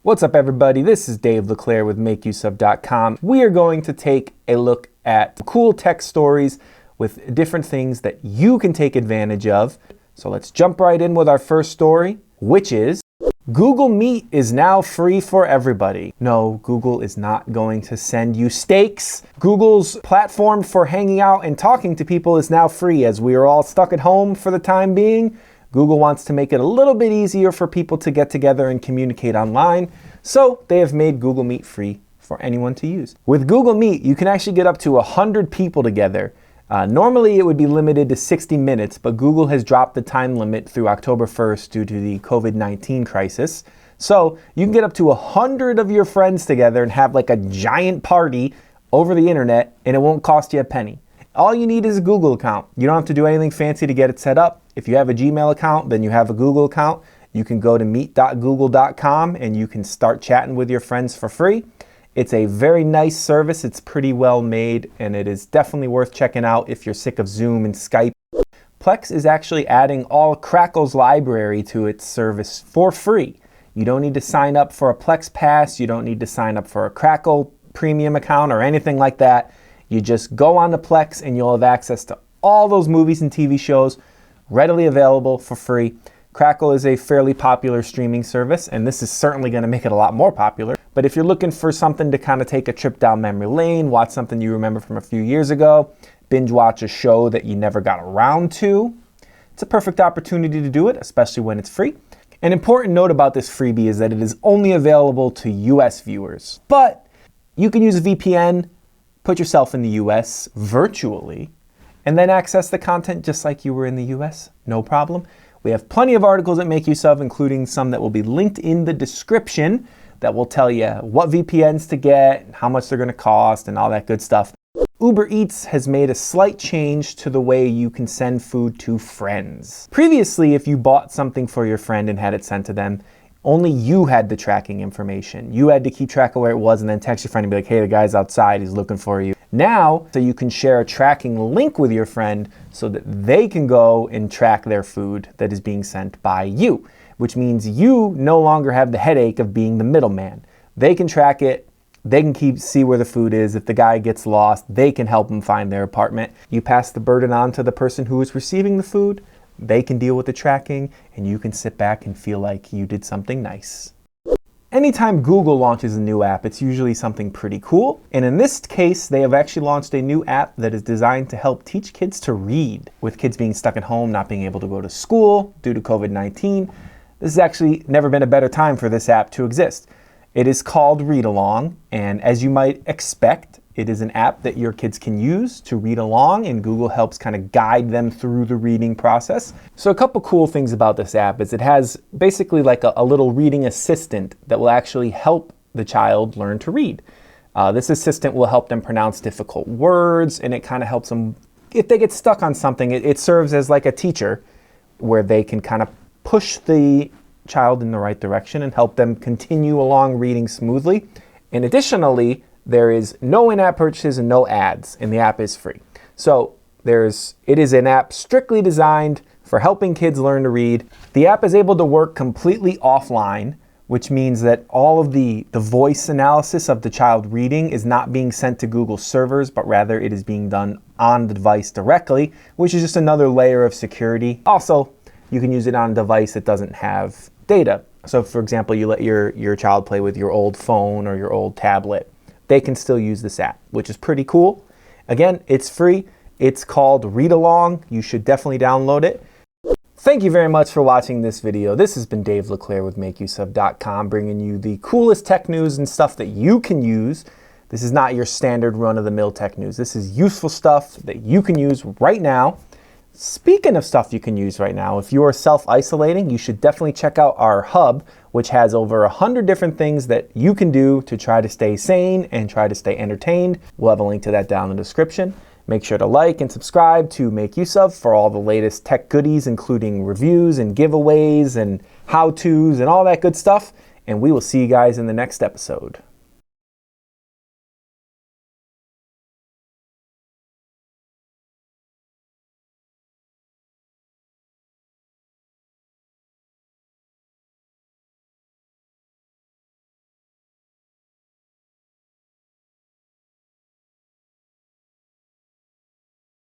What's up, everybody? This is Dave LeClaire with MakeUseOf.com. We are going to take a look at cool tech stories with different things that you can take advantage of. So let's jump right in with our first story, which is Google Meet is now free for everybody. No, Google is not going to send you steaks. Google's platform for hanging out and talking to people is now free. As we are all stuck at home for the time being, Google wants to make it a little bit easier for people to get together and communicate online, so they have made Google Meet free for anyone to use. With Google Meet, you can actually get up to 100 people together. Normally it would be limited to 60 minutes, but Google has dropped the time limit through October 1st due to the COVID-19 crisis. So you can get up to 100 of your friends together and have like a giant party over the internet, and it won't cost you a penny. All you need is a Google account. You don't have to do anything fancy to get it set up. If you have a Gmail account, then you have a Google account. You can go to meet.google.com and you can start chatting with your friends for free. It's a very nice service. It's pretty well made, and it is definitely worth checking out if you're sick of Zoom and Skype. Plex is actually adding all Crackle's library to its service for free. You don't need to sign up for a Plex pass. You don't need to sign up for a Crackle premium account or anything like that. You just go on to Plex and you'll have access to all those movies and TV shows readily available for free. Crackle is a fairly popular streaming service, and this is certainly going to make it a lot more popular. But if you're looking for something to kind of take a trip down memory lane, watch something you remember from a few years ago, binge watch a show that you never got around to, it's a perfect opportunity to do it, especially when it's free. An important note about this freebie is that it is only available to US viewers. But you can use a VPN, put yourself in the US virtually, and then access the content just like you were in the US, no problem. We have plenty of articles that make use of, including some that will be linked in the description that will tell you what VPNs to get, how much they're gonna cost, and all that good stuff. Uber Eats has made a slight change to the way you can send food to friends. Previously, if you bought something for your friend and had it sent to them, only you had the tracking information. You had to keep track of where it was and then text your friend and be like, hey, the guy's outside, he's looking for you. Now, so you can share a tracking link with your friend so that they can go and track their food that is being sent by you, which means you no longer have the headache of being the middleman. They can track it, they can see where the food is. If the guy gets lost, they can help him find their apartment. You pass the burden on to the person who is receiving the food, they can deal with the tracking, and you can sit back and feel like you did something nice. Anytime Google launches a new app, it's usually something pretty cool. And in this case, they have actually launched a new app that is designed to help teach kids to read. With kids being stuck at home, not being able to go to school due to COVID-19, this has actually never been a better time for this app to exist. It is called Read Along, and as you might expect, it is an app that your kids can use to read along, and Google helps kind of guide them through the reading process. So a couple cool things about this app is it has basically like a little reading assistant that will actually help the child learn to read. This assistant will help them pronounce difficult words, and it kind of helps them, if they get stuck on something, it serves as like a teacher where they can kind of push the child in the right direction and help them continue along reading smoothly. And additionally, there is no in-app purchases and no ads, and the app is free. So it is an app strictly designed for helping kids learn to read. The app is able to work completely offline, which means that all of the voice analysis of the child reading is not being sent to Google servers, but rather it is being done on the device directly, which is just another layer of security. Also, you can use it on a device that doesn't have data. So for example, you let your child play with your old phone or your old tablet. They can still use this app, which is pretty cool. Again, it's free. It's called Read Along. You should definitely download it. Thank you very much for watching this video. This has been Dave LeClaire with MakeUseOf.com, bringing you the coolest tech news and stuff that you can use. This is not your standard run-of-the-mill tech news. This is useful stuff that you can use right now. Speaking of stuff you can use right now, if you are self-isolating, you should definitely check out our hub, which has over 100 different things that you can do to try to stay sane and try to stay entertained. We'll have a link to that down in the description. Make sure to like and subscribe to Make Use Of for all the latest tech goodies, including reviews and giveaways and how-tos and all that good stuff. And we will see you guys in the next episode.